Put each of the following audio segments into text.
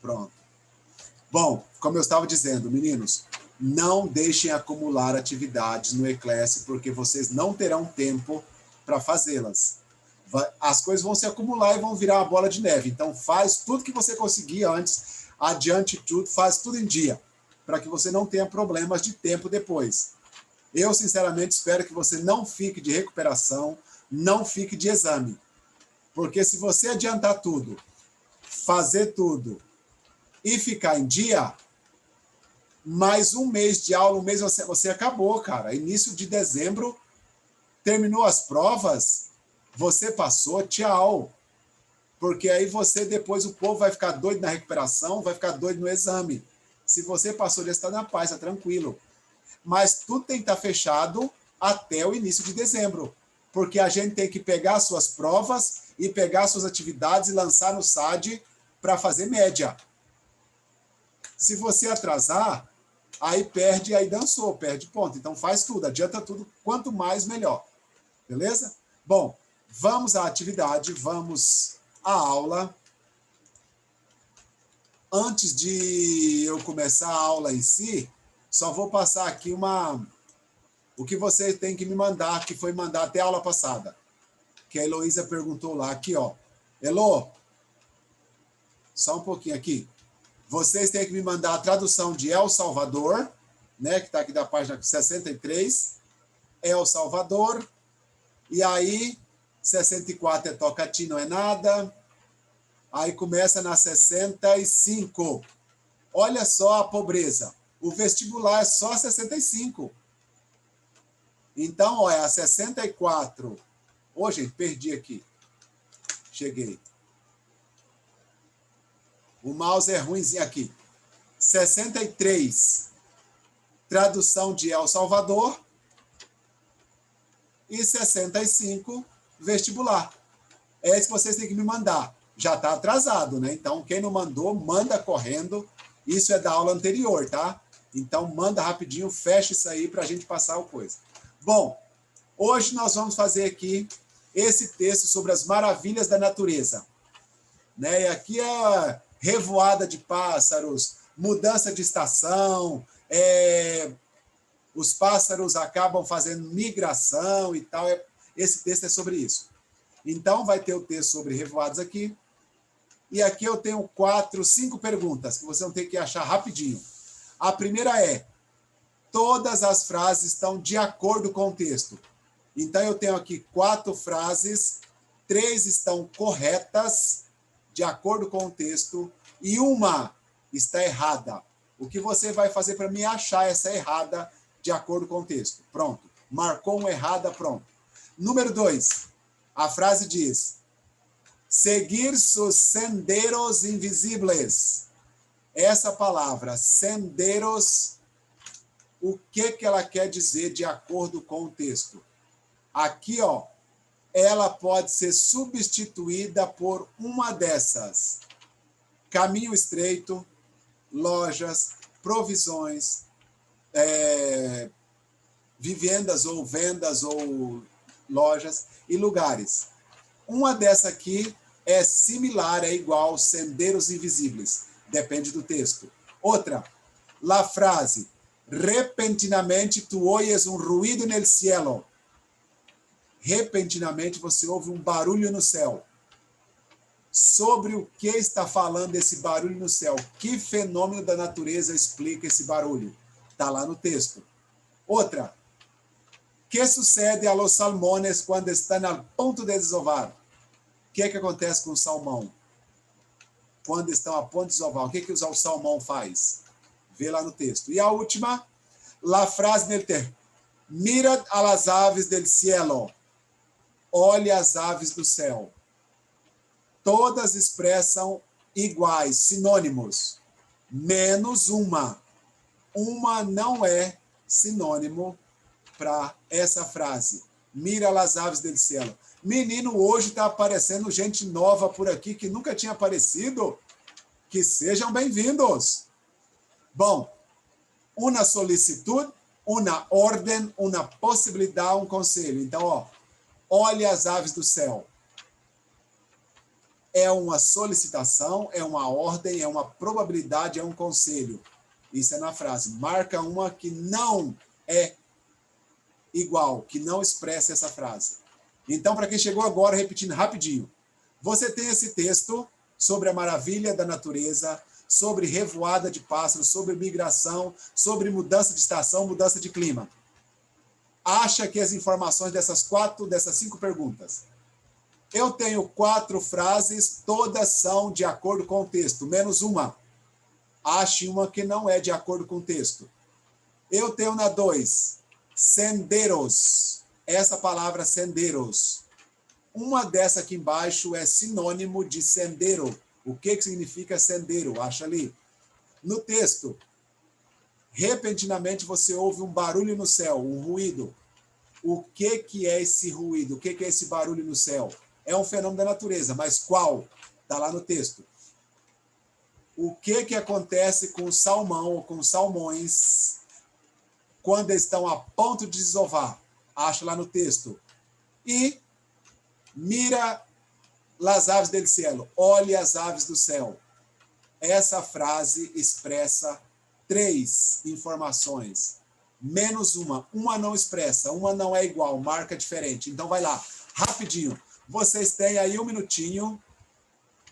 Pronto. Bom, como eu estava dizendo, meninos, não deixem acumular atividades no Eclass, porque vocês não terão tempo para fazê-las. As coisas vão se acumular e vão virar uma bola de neve. Então, faz tudo que você conseguir antes, adiante tudo, faz tudo em dia, para que você não tenha problemas de tempo depois. Eu, sinceramente, espero que você não fique de recuperação, não fique de exame. Porque se você adiantar tudo, fazer tudo e ficar em dia, mais um mês de aula, um mês você acabou, cara. Início de dezembro, terminou as provas, você passou, tchau. Porque aí você, depois o povo vai ficar doido na recuperação, vai ficar doido no exame. Se você passou, já está na paz, está tranquilo. Mas tudo tem que estar fechado até o início de dezembro. Porque a gente tem que pegar suas provas e pegar suas atividades e lançar no SAD para fazer média. Se você atrasar, aí perde, aí dançou, perde ponto. Então faz tudo, adianta tudo, quanto mais melhor. Beleza? Bom, vamos à atividade, vamos à aula. Antes de eu começar a aula em si, só vou passar aqui o que você tem que me mandar, que foi mandar até a aula passada. Que a Heloísa perguntou lá, aqui, ó. Elô, só um pouquinho aqui. Vocês têm que me mandar a tradução de El Salvador, né, que está aqui da página 63, El Salvador, e aí 64 é Tocantins, não é nada, aí começa na 65. Olha só a pobreza, o vestibular é só 65. Então, ó, é a 64. Ô, gente, perdi aqui. Cheguei. O mouse é ruimzinho aqui. 63, tradução de El Salvador. E 65, vestibular. É isso que vocês têm que me mandar. Já está atrasado, né? Então, quem não mandou, manda correndo. Isso é da aula anterior, tá? Então, manda rapidinho, fecha isso aí para a gente passar o coisa. Bom, hoje nós vamos fazer aqui esse texto sobre as maravilhas da natureza. Né? E aqui é revoada de pássaros, mudança de estação, os pássaros acabam fazendo migração e tal. Esse texto é sobre isso. Então, vai ter o texto sobre revoadas aqui. E aqui eu tenho 5 perguntas que vocês vão ter que achar rapidinho. A primeira é: todas as frases estão de acordo com o texto. Então, eu tenho aqui 4 frases, 3 estão corretas, de acordo com o texto, e uma está errada. O que você vai fazer para me achar essa errada de acordo com o texto? Pronto. Marcou uma errada, pronto. Número 2. A frase diz: seguir sus senderos invisíveis. Essa palavra, senderos, o que ela quer dizer de acordo com o texto? Aqui, ó, ela pode ser substituída por uma dessas: caminho estreito, lojas, provisões, vivendas ou vendas ou lojas e lugares. Uma dessa aqui é similar, é igual, senderos invisíveis. Depende do texto. Outra, la frase: repentinamente tu oyes um ruído no cielo. Repentinamente você ouve um barulho no céu. Sobre o que está falando esse barulho no céu? Que fenômeno da natureza explica esse barulho? Está lá no texto. Outra, que sucede a los salmones quando estão a ponto de desovar? O que acontece com o salmão? Quando estão a ponto de desovar, o que o salmão faz? Vê lá no texto. E a última, la frase del texto: mirad a las aves del cielo. Olhe as aves do céu. Todas expressam iguais, sinônimos, menos uma. Uma não é sinônimo para essa frase. Mira las aves del cielo. Menino, hoje está aparecendo gente nova por aqui que nunca tinha aparecido. Que sejam bem-vindos. Bom, uma solicitude, uma ordem, uma possibilidade, um conselho. Então, ó, olhe as aves do céu. É uma solicitação, é uma ordem, é uma probabilidade, é um conselho. Isso é na frase. Marca uma que não é igual, que não expressa essa frase. Então, para quem chegou agora, repetindo rapidinho. Você tem esse texto sobre a maravilha da natureza, sobre revoada de pássaros, sobre migração, sobre mudança de estação, mudança de clima. Acha que as informações dessas 5 perguntas. Eu tenho 4 frases, todas são de acordo com o texto, menos uma. Ache uma que não é de acordo com o texto. Eu tenho na 2, senderos. Essa palavra senderos. Uma dessa aqui embaixo é sinônimo de sendero. O que significa sendero? Acha ali. No texto, repentinamente você ouve um barulho no céu, um ruído. O que é esse ruído? O que é esse barulho no céu? É um fenômeno da natureza, mas qual? Está lá no texto. O que acontece com o salmão ou com os salmões quando estão a ponto de desovar? Acha lá no texto. E mira las aves del cielo. Olhe as aves do céu. Essa frase expressa 3 informações. Menos uma. Uma não expressa, uma não é igual, marca diferente. Então vai lá, rapidinho. Vocês têm aí 1 minutinho.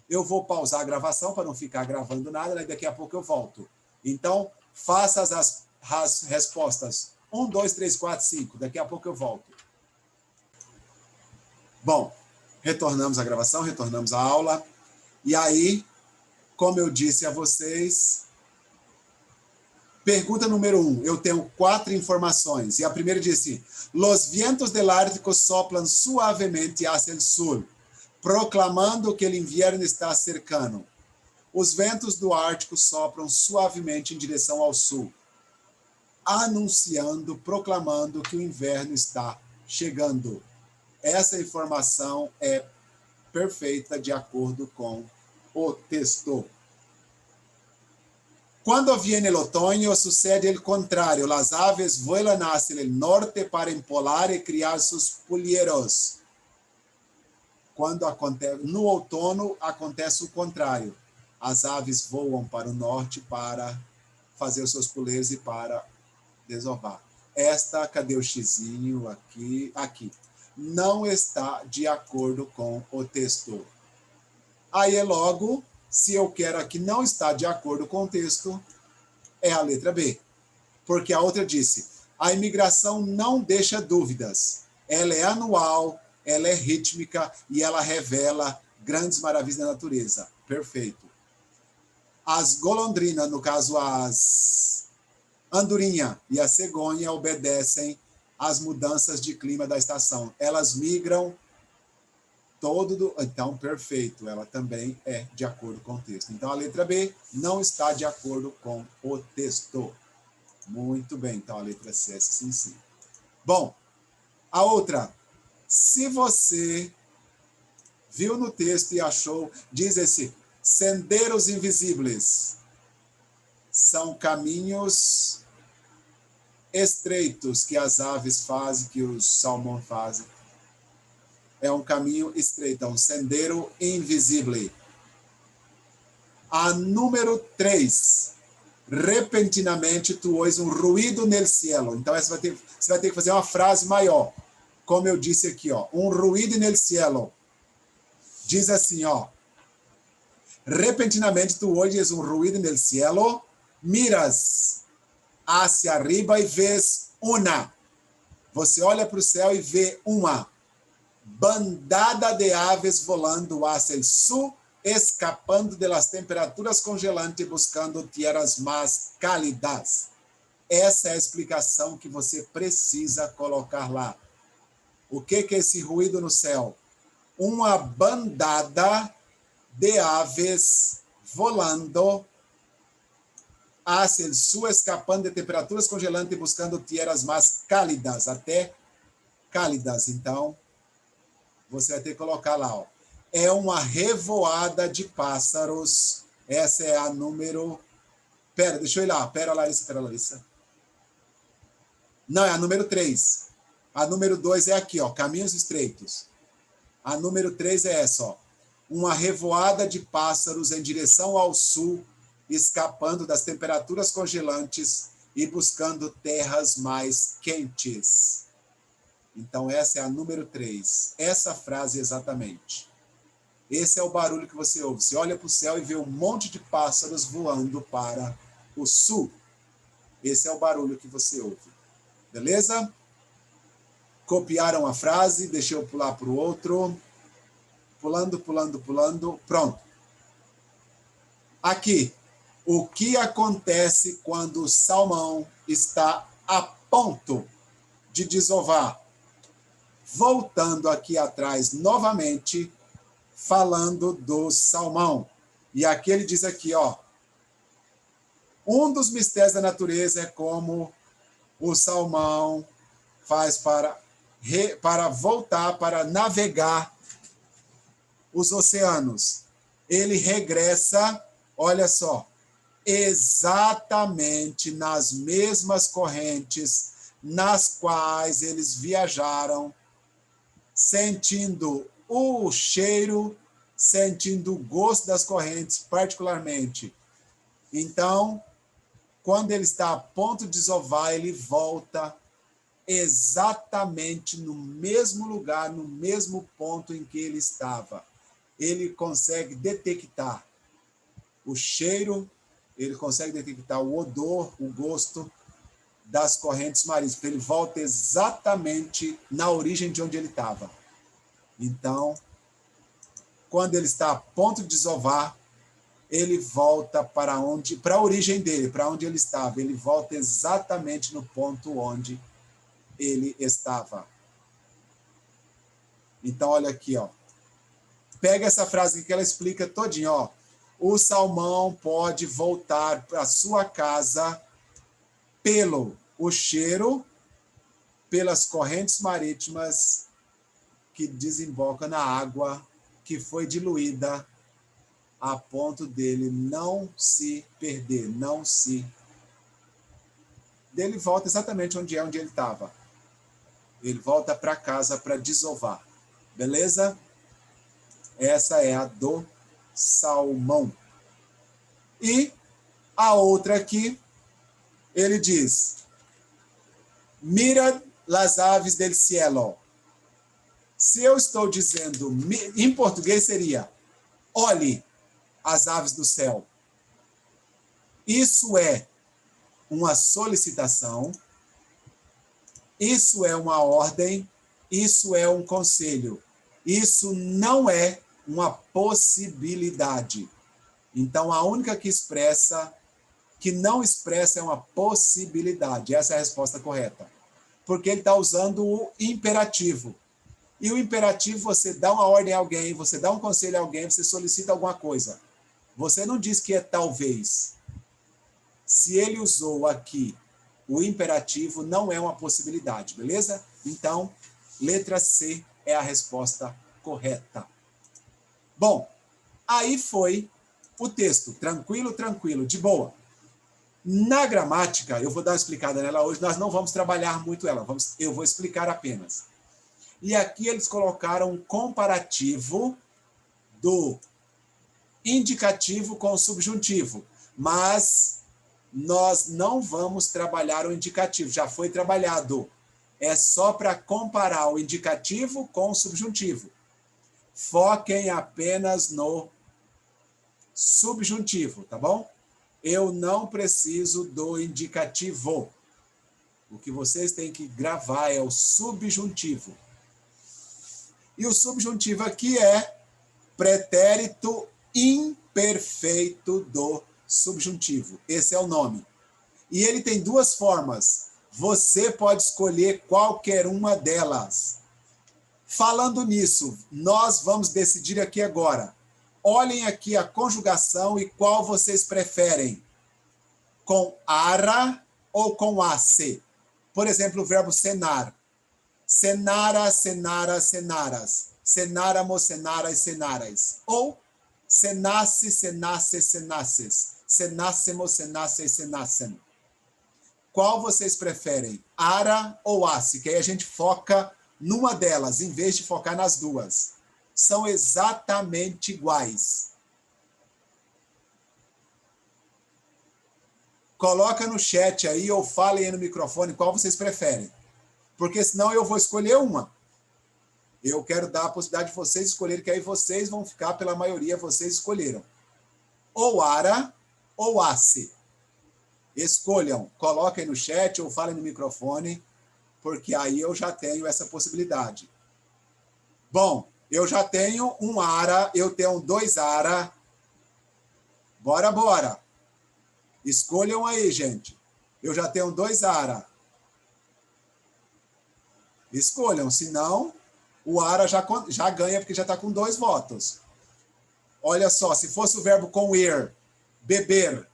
Eu vou pausar a gravação para não ficar gravando nada, né? Daqui a pouco eu volto. Então, faça as respostas. 1, 2, 3, 4, 5. Daqui a pouco eu volto. Bom, retornamos à gravação, retornamos à aula. E aí, como eu disse a vocês, pergunta número 1. Eu tenho 4 informações. E a primeira diz assim: Los vientos del Ártico soplan suavemente hacia el sur, proclamando que o inverno está cercano. Os ventos do Ártico sopram suavemente em direção ao sul, anunciando, proclamando que o inverno está chegando. Essa informação é perfeita de acordo com o texto. Cuando viene el otoño, sucede el contrario. Las aves vuelan hacia el norte para empolar y criar sus polluelos. No outono, acontece o contrário. As aves voam para o norte para fazer os seus poleiros e para desovar. Cadê o xizinho? Aqui. Não está de acordo com o texto. Aí logo, se eu quero aqui não está de acordo com o texto, é a letra B. Porque a outra disse, a imigração não deixa dúvidas. Ela é anual, ela é rítmica e ela revela grandes maravilhas da natureza. Perfeito. As golondrinas, no caso as andorinha e a cegonha, obedecem às mudanças de clima da estação. Elas migram Então, perfeito. Ela também é de acordo com o texto. Então, a letra B não está de acordo com o texto. Muito bem. Então, a letra C é sim. Bom, a outra. Se você viu no texto e achou, diz esse, senderos invisíveis. São caminhos estreitos que as aves fazem, que os salmões fazem. É um caminho estreito, é um sendero invisível. A número 3. Repentinamente tu ouves um ruído no cielo. Então, você vai ter que fazer uma frase maior. Como eu disse aqui, ó. Um ruído no cielo. Diz assim, ó. Repentinamente tu ouves um ruído no cielo, miras hacia arriba e vês uma. Você olha para o céu e vê uma bandada de aves volando hacia el sur, escapando de las temperaturas congelantes, buscando tierras mais cálidas. Essa é a explicação que você precisa colocar lá. O que é esse ruído no céu? Uma bandada de aves volando hacia el sur, escapando de temperaturas congelantes, buscando tierras mais cálidas, até cálidas. Então, você vai ter que colocar lá, ó. É uma revoada de pássaros. Essa é a número... deixa eu ir lá. Pera, Larissa. Não, é a número 3. A número 2 é aqui, ó. Caminhos estreitos. A número 3 é essa, ó. uma revoada de pássaros em direção ao sul, escapando das temperaturas congelantes e buscando terras mais quentes. Então, essa é a número 3. Essa frase exatamente. Esse é o barulho que você ouve. Você olha para o céu e vê um monte de pássaros voando para o sul. Esse é o barulho que você ouve. Beleza? Copiaram a frase, deixa eu pular para o outro. Pulando, pulando, pulando. Pronto. Aqui. O que acontece quando o salmão está a ponto de desovar? Voltando aqui atrás novamente, falando do salmão. E aqui ele diz aqui, ó, um dos mistérios da natureza é como o salmão faz para voltar, para navegar os oceanos. Ele regressa, olha só, exatamente nas mesmas correntes nas quais eles viajaram, sentindo o cheiro, sentindo o gosto das correntes, particularmente. Então, quando ele está a ponto de desovar, ele volta exatamente no mesmo lugar, no mesmo ponto em que ele estava. Ele consegue detectar o cheiro, ele consegue detectar o odor, o gosto das correntes marítimas. Ele volta exatamente na origem de onde ele estava. Então, quando ele está a ponto de desovar, ele volta para a origem dele, para onde ele estava. Ele volta exatamente no ponto onde ele estava. Então, olha aqui, ó. Pega essa frase que ela explica todinho, ó. O salmão pode voltar para sua casa pelo o cheiro, pelas correntes marítimas que desembocam na água que foi diluída a ponto dele não se perder, Ele volta exatamente onde ele estava. Ele volta para casa para desovar. Beleza? Essa é a do salmão. E a outra aqui, ele diz: mira las aves del cielo. Se eu estou dizendo, em português seria, olhe as aves do céu. Isso é uma solicitação, isso é uma ordem, isso é um conselho. Isso não é uma possibilidade. Então, a única que não expressa é uma possibilidade. Essa é a resposta correta. Porque ele está usando o imperativo. E o imperativo, você dá uma ordem a alguém, você dá um conselho a alguém, você solicita alguma coisa. Você não diz que é talvez. Se ele usou aqui o imperativo, não é uma possibilidade, beleza? Então, letra C é a resposta correta. Bom, aí foi o texto. Tranquilo, tranquilo, de boa. Na gramática, eu vou dar uma explicada nela hoje, nós não vamos trabalhar muito ela, eu vou explicar apenas. E aqui eles colocaram um comparativo do indicativo com o subjuntivo, mas nós não vamos trabalhar o indicativo, já foi trabalhado. É só para comparar o indicativo com o subjuntivo. Foquem apenas no subjuntivo, tá bom? Eu não preciso do indicativo. O que vocês têm que gravar é o subjuntivo. E o subjuntivo aqui é pretérito imperfeito do subjuntivo. Esse é o nome. E ele tem duas formas. Você pode escolher qualquer uma delas. Falando nisso, nós vamos decidir aqui agora. Olhem aqui a conjugação e qual vocês preferem. Com ara ou com AC. Por exemplo, o verbo cenar. Cenara, cenara, cenaras. Cenáramos, cenaras, cenaras. Ou cenasse, cenasse, cenasses. Cenássemos, cenasses, cenassem. Qual vocês preferem? Ara ou ace? Que aí a gente foca numa delas, em vez de focar nas duas. são exatamente iguais. Coloca no chat aí ou falem aí no microfone qual vocês preferem. Porque senão eu vou escolher uma. Eu quero dar a possibilidade de vocês escolherem, que aí vocês vão ficar pela maioria, vocês escolheram. Ou ARA ou ACE. Escolham, coloquem no chat ou falem no microfone, porque aí eu já tenho essa possibilidade. Bom, eu já tenho um ARA, eu tenho 2 ARA. Bora, bora. Escolham aí, gente. Eu já tenho 2 ARA. Escolham, senão o ARA já ganha, porque já está com 2 votos. Olha só, se fosse o verbo com ir, beber,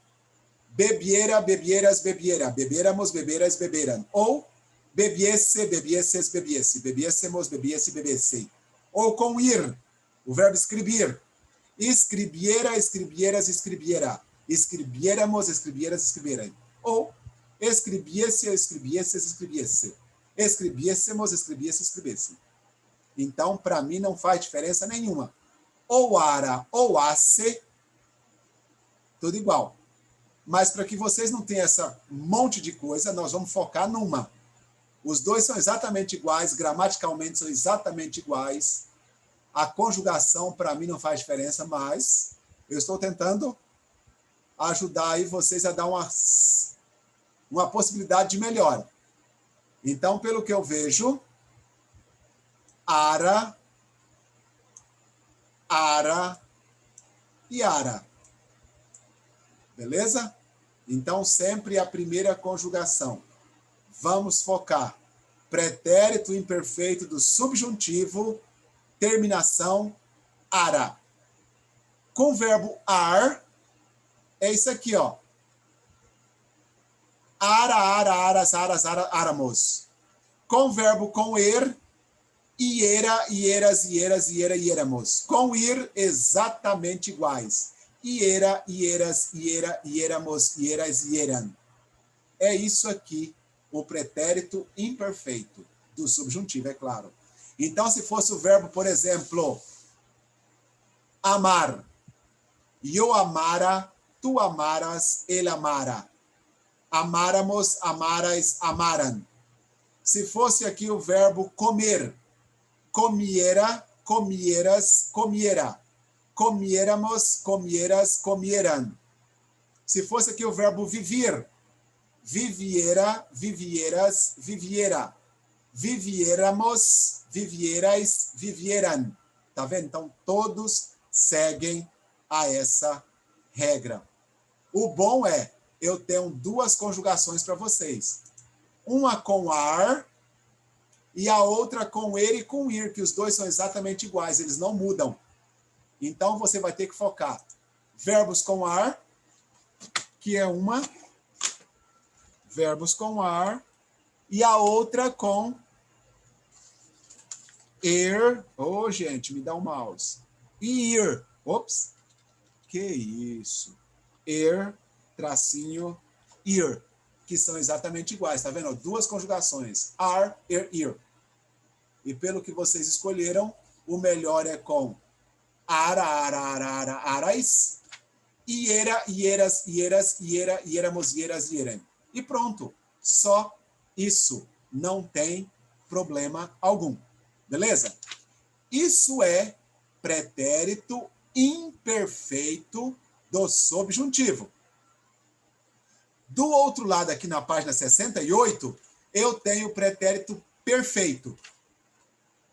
bebiera, bebieras, bebiera, beberamos, beberas, beberan. Ou bebiesse, bebieses, bebiesse, bebiessemos, bebiesse, bebesse. Ou com ir, o verbo escrever, escribiera, escribieras, escribiera, escribiéramos, escribieras, escribieran. Ou escribiesse, escribiesses, escribiesse, escribiéssemos, escribiesse, escribesse. Então, para mim, não faz diferença nenhuma. Ou ARA ou ACE, tudo igual. Mas para que vocês não tenham essa monte de coisa, nós vamos focar numa. Os dois são exatamente iguais, gramaticalmente são exatamente iguais. A conjugação, para mim, não faz diferença, mas eu estou tentando ajudar aí vocês a dar uma possibilidade de melhora. Então, pelo que eu vejo, ARA, ARA e ARA. Beleza? Então, sempre a primeira conjugação. Vamos focar. Pretérito imperfeito do subjuntivo, terminação ARA. Com o verbo AR, é isso aqui, ó. ARA, ARA, ARAS, ARAS, ARAMOS. Com o verbo com ER, IERA, IERAS, IERAS, IERA, IERAMOS. Com IR, exatamente iguais. IERA, IERAS, IERA, IERAMOS, IERAS, IERAN. É isso aqui, o pretérito imperfeito do subjuntivo, é claro. Então, se fosse o verbo, por exemplo, amar. Eu amara, tu amaras, ele amara. Amáramos, amarais, amaran. Se fosse aqui o verbo comer. Comiera, comieras, comiera. Comiéramos, comieras, comieran. Se fosse aqui o verbo vivir. Viviera, vivieras, viviera. Viviéramos, vivierais, vivieran. Tá vendo? Então, todos seguem a essa regra. O bom é, eu tenho 2 conjugações para vocês. Uma com ar e a outra com er e com ir, que os dois são exatamente iguais, eles não mudam. Então, você vai ter que focar. Verbos com ar, que é uma. Verbos com ar. E a outra com er. Ô, gente, me dá um mouse. E ir. Ops. Que isso. Er, tracinho, ir. Que são exatamente iguais. Tá vendo? 2 conjugações. Ar, er, ir. E pelo que vocês escolheram, o melhor é com ara, ara, ara, ara, arais. Iera, ieras, ieras, iera, ieramos, ieras, ieram. E pronto. Só isso. Não tem problema algum. Beleza? Isso é pretérito imperfeito do subjuntivo. Do outro lado, aqui na página 68, eu tenho o pretérito perfeito.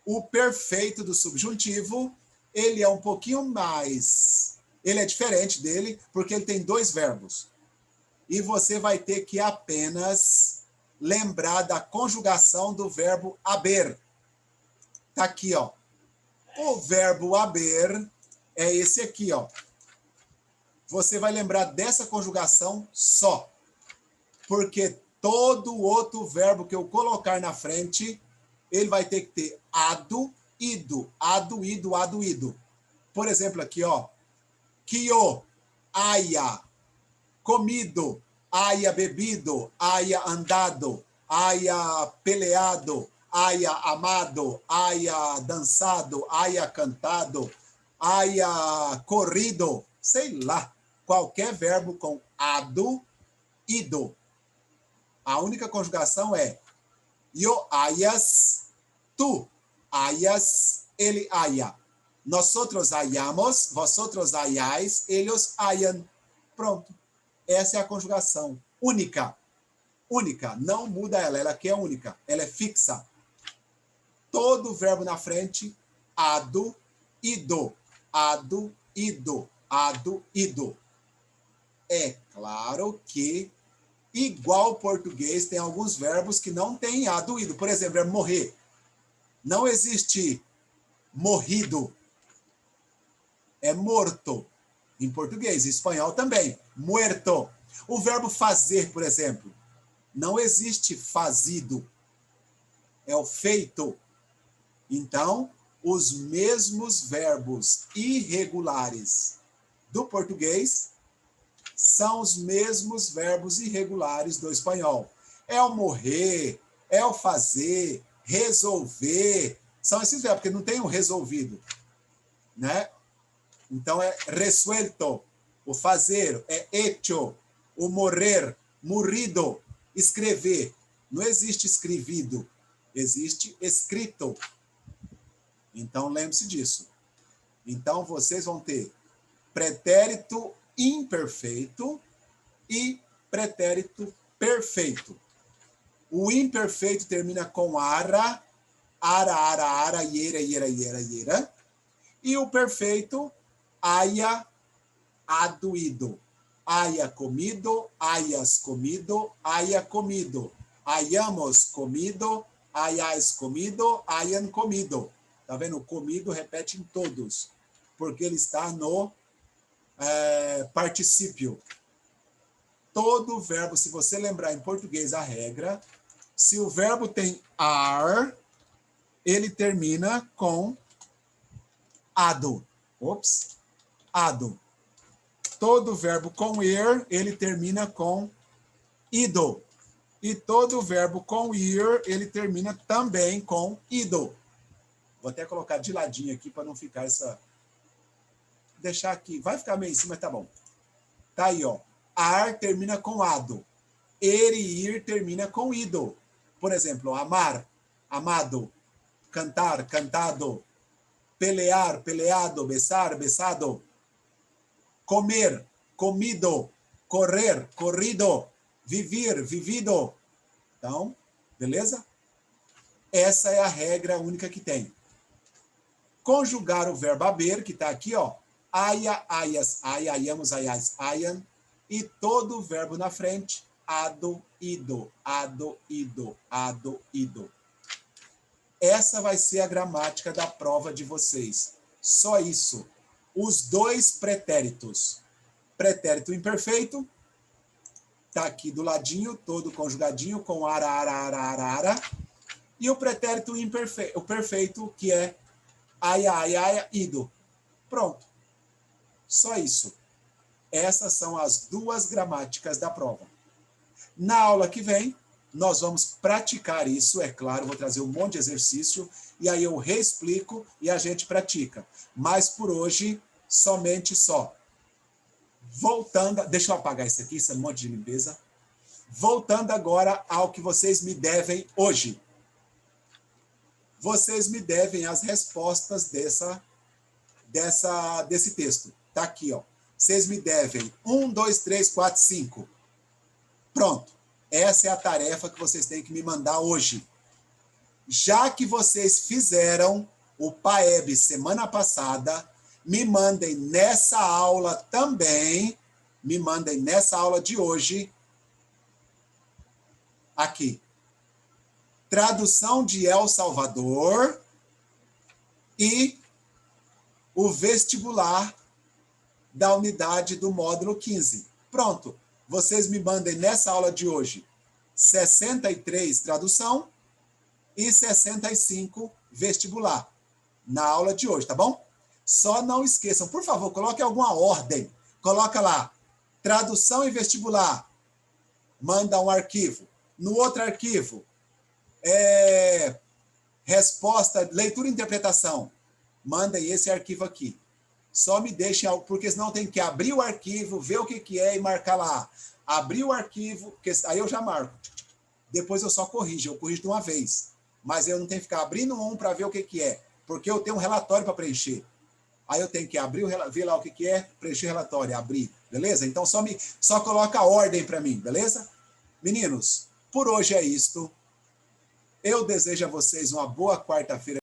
O perfeito do subjuntivo, ele é um pouquinho mais... Ele é diferente dele, porque ele tem 2 verbos. E você vai ter que apenas lembrar da conjugação do verbo haber. Tá aqui, ó. O verbo haber é esse aqui, ó. Você vai lembrar dessa conjugação só. Porque todo outro verbo que eu colocar na frente, ele vai ter que ter ado, ido, ado, ido, ado, ido. Por exemplo, aqui, ó. Kio, aia, comido, aia bebido, aia andado, aia peleado, haya amado, haya dançado, haya cantado, haya corrido, sei lá, qualquer verbo com ado, ido. A única conjugação é yo hayas, tú hayas, ele haya. Nosotros hayamos, vosotros hayáis, ellos hayan. Pronto. Essa é a conjugação única. Única. Não muda ela. Ela aqui é única. Ela é fixa. Todo verbo na frente, ado, ido. Ado, ido. Ado, ido. É claro que, igual ao português, tem alguns verbos que não têm ado, ido. Por exemplo, é morrer. Não existe morrido. É morto. Em português, em espanhol também. Muerto. O verbo fazer, por exemplo, não existe fazido. É o feito. Então, os mesmos verbos irregulares do português são os mesmos verbos irregulares do espanhol. É o morrer, é o fazer, resolver. São esses verbos, porque não tem o resolvido, né? Então, é resuelto, o fazer, é hecho, o morrer, morrido, escrever. Não existe escrevido, existe escrito. Então, lembre-se disso. Então, vocês vão ter pretérito imperfeito e pretérito perfeito. O imperfeito termina com ara, iera, iera, iera, iera. E o perfeito, haya, ado, ido. Haya comido, hayas comido, haya comido. Hayamos comido, hayáis comido, hayan comido. Tá vendo? O comido repete em todos, porque ele está no particípio. Todo verbo, se você lembrar em português a regra, se o verbo tem ar, ele termina com ado. Ops, ado. Todo verbo com er, ele termina com ido. E todo verbo com ir, ele termina também com ido. Vou até colocar de ladinho aqui para não ficar essa... Deixar aqui. Vai ficar meio em cima, tá bom. Tá aí, ó. Ar termina com ado. Er e ir termina com ido. Por exemplo, amar, amado. Cantar, cantado. Pelear, peleado. Besar, besado. Comer, comido. Correr, corrido. Vivir, vivido. Então, beleza? Essa é a regra única que tem. Conjugar o verbo haber, que está aqui, ó. Haya, hayas, haya, hayamos, hayais, hayan. E todo o verbo na frente, ado, ido, ado, ido, ado, ido. Essa vai ser a gramática da prova de vocês. Só isso. Os dois pretéritos. Pretérito imperfeito, está aqui do ladinho, todo conjugadinho, com ara, ara, ara, ara, ara. E o pretérito imperfeito, o perfeito, que é haya, haya, ido. Pronto. Só isso. Essas são as duas gramáticas da prova. Na aula que vem, nós vamos praticar isso, é claro, vou trazer um monte de exercício, e aí eu reexplico e a gente pratica. Mas por hoje, somente só. Voltando, deixa eu apagar isso aqui, esse monte de limpeza. Voltando agora ao que vocês me devem hoje. Vocês me devem as respostas desse texto. Tá aqui, ó. Vocês me devem 1, 2, 3, 4, 5. Pronto. Essa é a tarefa que vocês têm que me mandar hoje. Já que vocês fizeram o PAEB semana passada, me mandem nessa aula também, me mandem nessa aula de hoje, aqui. Tradução de El Salvador e o vestibular da unidade do módulo 15. Pronto. Vocês me mandem nessa aula de hoje 63 tradução e 65 vestibular. Na aula de hoje, tá bom? Só não esqueçam, por favor, coloque alguma ordem. Coloca lá, tradução e vestibular. Manda um arquivo. No outro arquivo, Resposta, leitura e interpretação. Mandem esse arquivo aqui. Só me deixem, porque senão tem que abrir o arquivo, ver o que é e marcar lá. Abrir o arquivo, aí eu já marco. Depois eu só corrijo, eu corrijo de uma vez. Mas eu não tenho que ficar abrindo um para ver o que é, porque eu tenho um relatório para preencher. Aí eu tenho que abrir, ver lá o que é, preencher o relatório, abrir, beleza? Então só coloca a ordem para mim, beleza? Meninos, por hoje é isto. Eu desejo a vocês uma boa quarta-feira.